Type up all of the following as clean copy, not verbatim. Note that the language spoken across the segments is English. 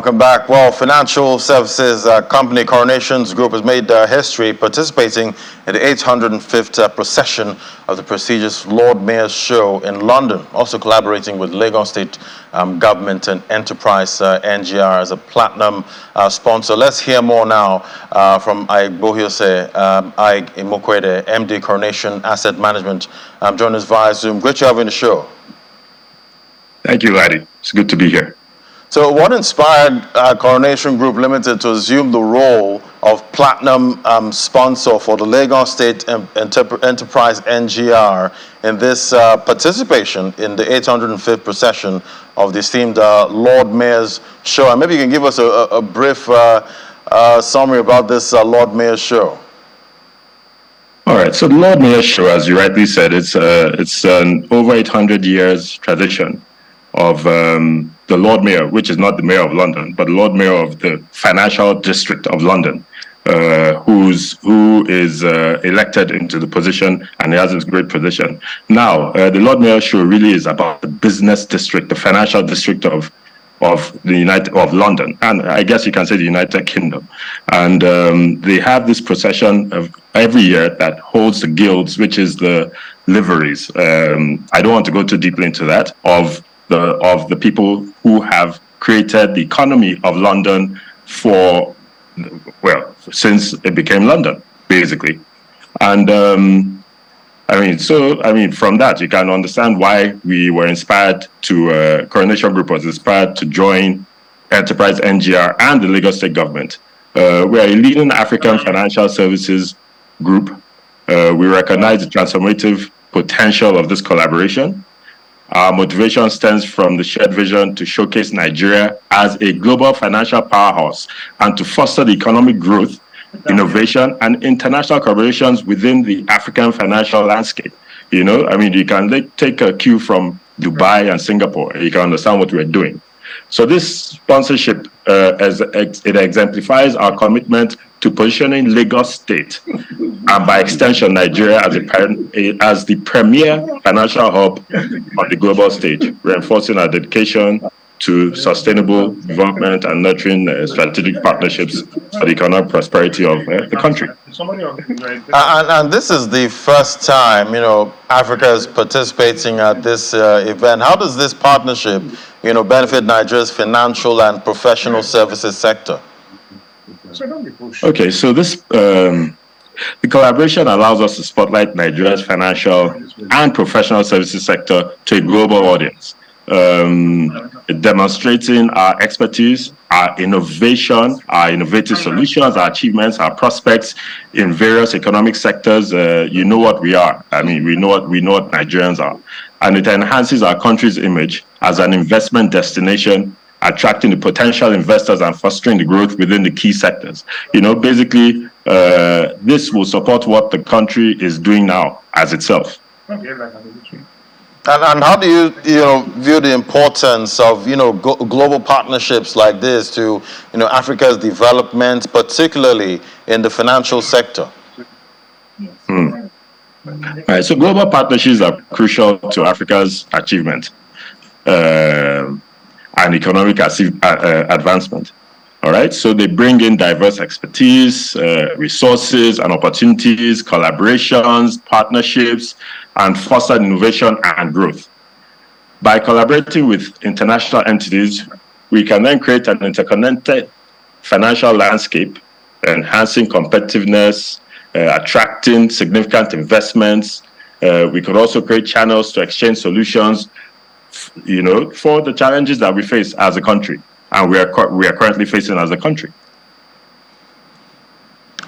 Welcome back. Well, financial services company Coronation Group has made history participating in the 805th procession of the prestigious Lord Mayor's Show in London, also collaborating with Lagos State Government and Enterprise NGR as a platinum sponsor. Let's hear more now from Bohiose Imokwede, MD Coronation Asset Management, joining us via Zoom. Great to have you on the show. Thank you, Laddie. It's good to be here. So what inspired Coronation Group Limited to assume the role of platinum sponsor for the Lagos State Enterprise NGR in this participation in the 805th procession of the esteemed Lord Mayor's Show? And maybe you can give us a brief summary about this Lord Mayor's Show. All right. So the Lord Mayor's Show, as you rightly said, it's an over 800 years tradition of the Lord Mayor, which is not the Mayor of London, but the Lord Mayor of the Financial District of London, who is elected into the position, and he has this great position. Now, the Lord Mayor's Show really is about the business district, the financial district of London, and I guess you can say the United Kingdom. And they have this procession of every year that holds the guilds, which is the liveries. I don't want to go too deeply into that, of the people who have created the economy of London since it became London, basically. And from that, you can understand why we were inspired to, Coronation Group was inspired to join Enterprise NGR and the Lagos State Government. We are a leading African financial services group. We recognize the transformative potential of this collaboration. Our motivation stems from the shared vision to showcase Nigeria as a global financial powerhouse and to foster the economic growth, innovation, and international collaborations within the African financial landscape. You can take a cue from Dubai and Singapore, and you can understand what we're doing. So this sponsorship, it exemplifies our commitment to positioning Lagos State, and by extension Nigeria, as the premier financial hub on the global stage, reinforcing our dedication to sustainable development and nurturing strategic partnerships for the economic prosperity of the country. And this is the first time, Africa is participating at this event. How does this partnership, benefit Nigeria's financial and professional services sector? Okay, so this the collaboration allows us to spotlight Nigeria's financial and professional services sector to a global audience, demonstrating our expertise, our innovation, our innovative solutions, our achievements, our prospects in various economic sectors. You know what we are. We know what Nigerians are, and it enhances our country's image as an investment destination, attracting the potential investors and fostering the growth within the key sectors. Basically, this will support what the country is doing now as itself. And how do you, view the importance of, global partnerships like this to, Africa's development, particularly in the financial sector? All right, so global partnerships are crucial to Africa's achievement and economic advancement. All right, so they bring in diverse expertise, resources and opportunities, collaborations, partnerships, and foster innovation and growth. By collaborating with international entities, we can then create an interconnected financial landscape, enhancing competitiveness, attracting significant investments. We could also create channels to exchange solutions, for the challenges that we face as a country, and we are currently facing as a country.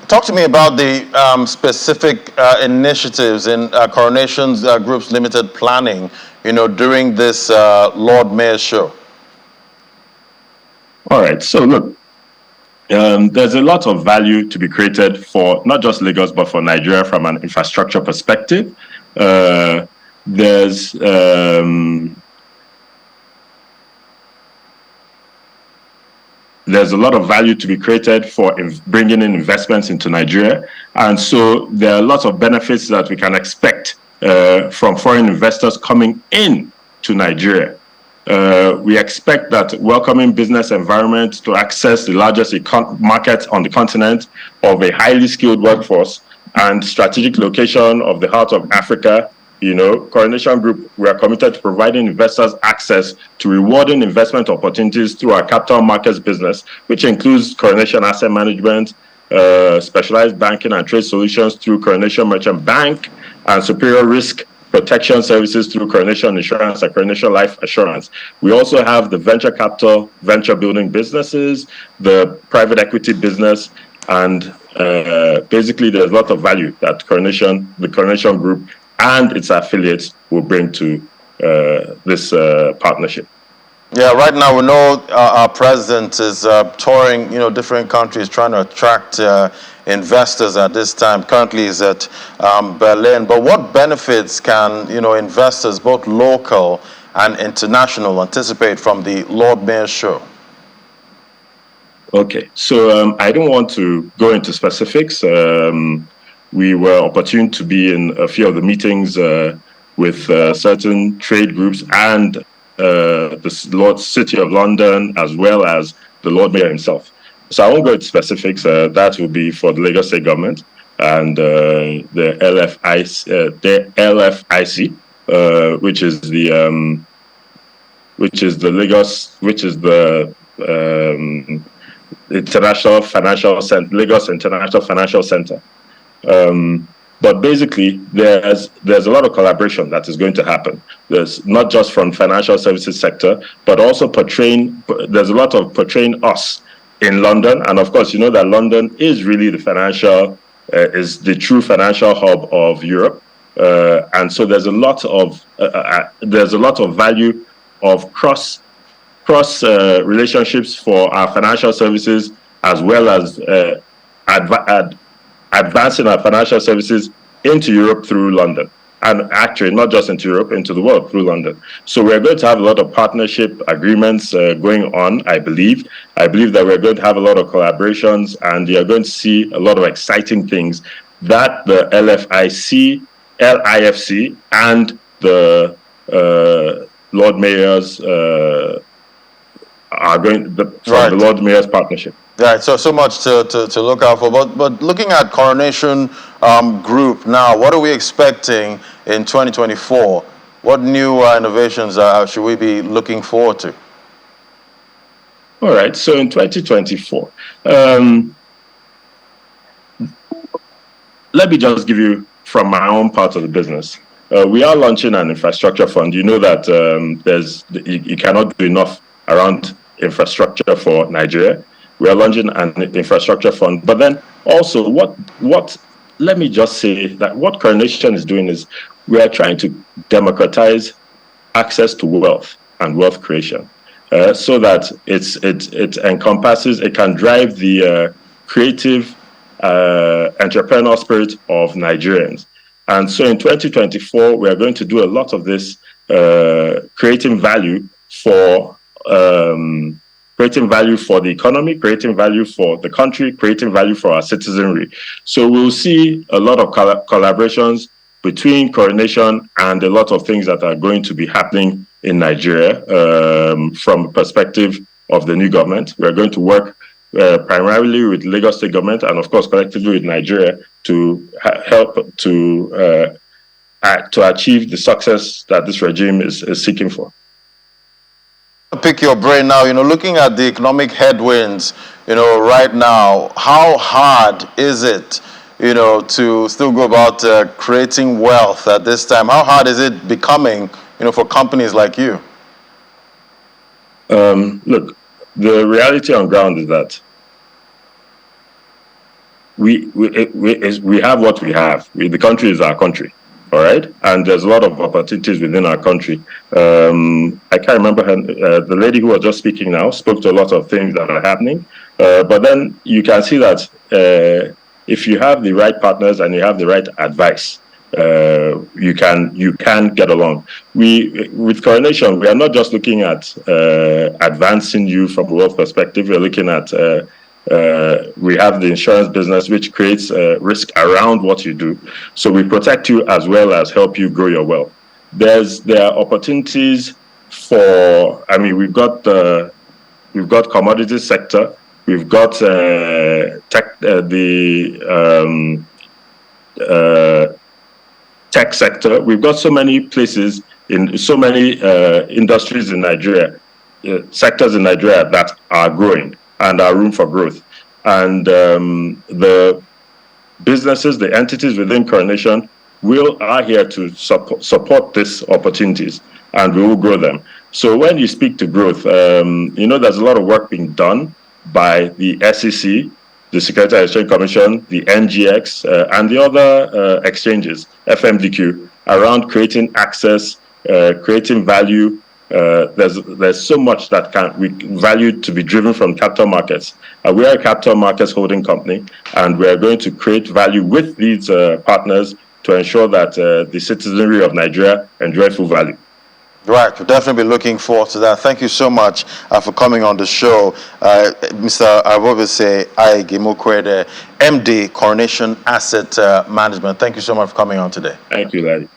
Talk to me about the specific initiatives in Coronation Group's limited planning, during this Lord Mayor's Show. All right. So look, there's a lot of value to be created for not just Lagos, but for Nigeria from an infrastructure perspective. There's a lot of value to be created for bringing in investments into Nigeria. And so there are lots of benefits that we can expect from foreign investors coming in to Nigeria. We expect that welcoming business environment to access the largest market on the continent of a highly skilled workforce and strategic location of the heart of Africa. Coronation Group, we are committed to providing investors access to rewarding investment opportunities through our capital markets business, which includes Coronation Asset Management, specialized banking and trade solutions through Coronation Merchant Bank, and superior risk protection services through Coronation Insurance and Coronation Life Assurance. We also have the venture capital, venture building businesses, the private equity business, and basically there's a lot of value that the Coronation Group and its affiliates will bring to this partnership. Yeah, right now we know our president is touring, different countries, trying to attract investors at this time. Currently, he's at Berlin. But what benefits can, investors, both local and international, anticipate from the Lord Mayor's show? Okay, so I don't want to go into specifics. We were opportune to be in a few of the meetings with certain trade groups and the City of London, as well as the Lord Mayor himself. So I won't go into specifics. That will be for the Lagos State government and the LFIC, which is the International Financial Center, Lagos International Financial Center. But basically, there's a lot of collaboration that is going to happen. There's not just from financial services sector, but also there's a lot of portraying us in London. And of course, you know that London is really is the true financial hub of Europe. And so there's a lot of value of cross relationships for our financial services, as well as advancing our financial services into Europe through London. And actually, not just into Europe, into the world through London. So we're going to have a lot of partnership agreements going on, I believe. I believe that we're going to have a lot of collaborations, and you're going to see a lot of exciting things that the LIFC, and the Lord Mayor's the Lord Mayor's partnership. Right, so much to look out for. But looking at Coronation Group now, what are we expecting in 2024? What new innovations should we be looking forward to? All right, so in 2024, let me just give you from my own part of the business. We are launching an infrastructure fund. You know that you cannot do enough around infrastructure for Nigeria. We are launching an infrastructure fund. But then also, let me just say that what Coronation is doing is we are trying to democratize access to wealth and wealth creation, so that it encompasses, it can drive the creative entrepreneurial spirit of Nigerians. And so in 2024, we are going to do a lot of this, creating value for the economy, creating value for the country, creating value for our citizenry. So we'll see a lot of collaborations between Coronation and a lot of things that are going to be happening in Nigeria from the perspective of the new government. We're going to work primarily with Lagos State government and, of course, collectively with Nigeria to help to achieve the success that this regime is seeking for. Pick your brain now, looking at the economic headwinds, right now, how hard is it, to still go about creating wealth at this time? How hard is it becoming, for companies like you? Look, the reality on ground is that we have what we have. The country is our country. All right, and there's a lot of opportunities within our country. I can't remember the lady who was just speaking now spoke to a lot of things that are happening. But then you can see that if you have the right partners and you have the right advice, you can get along. With Coronation, we are not just looking at advancing you from a wealth perspective. We're looking at we have the insurance business, which creates risk around what you do. So we protect you as well as help you grow your wealth. There are opportunities we've got commodity sector, we've got tech sector. We've got so many places in so many industries in Nigeria, sectors in Nigeria that are growing and are room for growth. And the businesses, the entities within Coronation are here to support these opportunities, and we will grow them. So when you speak to growth, there's a lot of work being done by the SEC, the Securities and Exchange Commission, the NGX, and the other exchanges, FMDQ, around creating access, creating value. There's so much that value to be driven from capital markets. We are a capital markets holding company, and we are going to create value with these partners to ensure that the citizenry of Nigeria enjoy full value. Right, we'll definitely be looking forward to that. Thank you so much for coming on the show. Mr. Arvobese Aigemokwede, MD, Coronation Asset Management. Thank you so much for coming on today. Thank you, Larry.